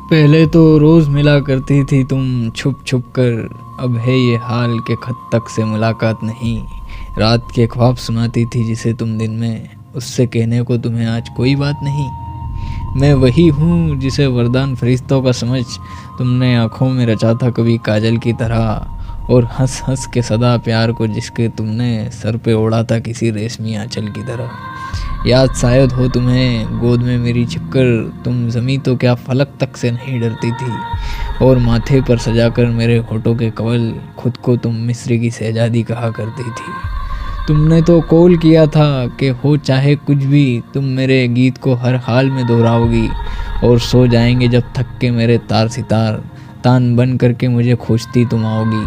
पहले तो रोज़ मिला करती थी तुम छुप छुप कर, अब है ये हाल के खत तक से मुलाकात नहीं। रात के ख्वाब सुनाती थी जिसे तुम दिन में, उससे कहने को तुम्हें आज कोई बात नहीं। मैं वही हूँ जिसे वरदान फरिश्तों का समझ तुमने आँखों में रचा था कभी काजल की तरह, और हंस हंस के सदा प्यार को जिसके तुमने सर पे ओढ़ा था किसी रेशमी आंचल की तरह। याद शायद हो तुम्हें, गोद में मेरी छिपकर तुम ज़मीं तो क्या फलक तक से नहीं डरती थी, और माथे पर सजाकर मेरे होठों के कवल खुद को तुम मिस्र की शहजादी कहा करती थी। तुमने तो कौल किया था कि हो चाहे कुछ भी तुम मेरे गीत को हर हाल में दोहराओगी, और सो जाएंगे जब थक के मेरे तार सितार, तान बन करके मुझे खोजती तुम आओगी।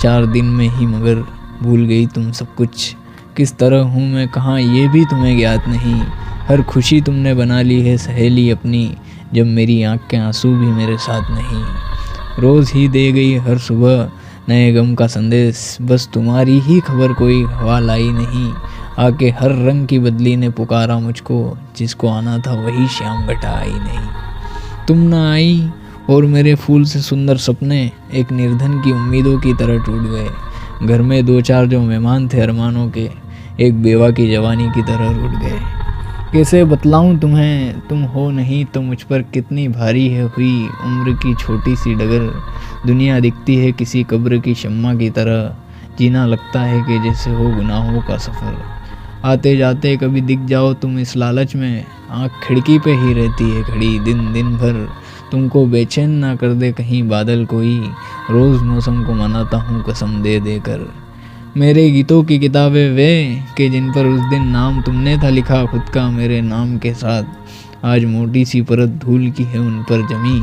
4 दिन में ही मगर भूल गई तुम सब कुछ, किस तरह हूँ मैं कहाँ ये भी तुम्हें ज्ञात नहीं। हर खुशी तुमने बना ली है सहेली अपनी, जब मेरी आँख के आंसू भी मेरे साथ नहीं। रोज़ ही दे गई हर सुबह नए गम का संदेश, बस तुम्हारी ही खबर कोई हवा लाई नहीं। आके हर रंग की बदली ने पुकारा मुझको, जिसको आना था वही शाम घटा आई नहीं। तुम ना आई और मेरे फूल से सुंदर सपने एक निर्धन की उम्मीदों की तरह टूट गए। घर में 2-4 जो मेहमान थे अरमानों के, एक बेवा की जवानी की तरह रूठ गए। कैसे बतलाऊं तुम्हें, तुम हो नहीं तो मुझ पर कितनी भारी है हुई उम्र की छोटी सी डगर। दुनिया दिखती है किसी कब्र की शम्मा की तरह, जीना लगता है कि जैसे हो गुनाहों का सफ़र। आते जाते कभी दिख जाओ तुम इस लालच में, आँख खिड़की पे ही रहती है खड़ी दिन दिन भर। तुमको बेचैन ना कर दे कहीं बादल कोई, रोज़ मौसम को मनाता हूँ कसम दे दे कर। मेरे गीतों की किताबें वे कि जिन पर उस दिन नाम तुमने था लिखा खुद का मेरे नाम के साथ, आज मोटी सी परत धूल की है उन पर जमी,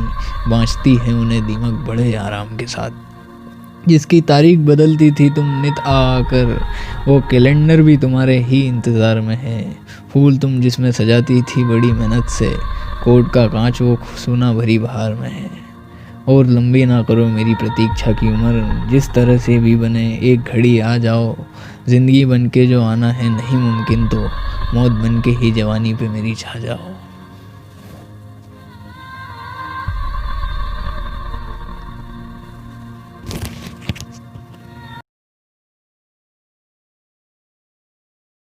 बाँचती है उन्हें दीमक बड़े आराम के साथ। जिसकी तारीख बदलती थी तुम नित आकर, वो कैलेंडर भी तुम्हारे ही इंतज़ार में है। फूल तुम जिसमें सजाती थी बड़ी मेहनत से, कोट का कांच वो सोना भरी बहार में है। और लंबी ना करो मेरी प्रतीक्षा की उम्र, जिस तरह से भी बने एक घड़ी आ जाओ। ज़िंदगी बन के जो आना है नहीं मुमकिन, तो मौत बन के ही जवानी पे मेरी छा जाओ।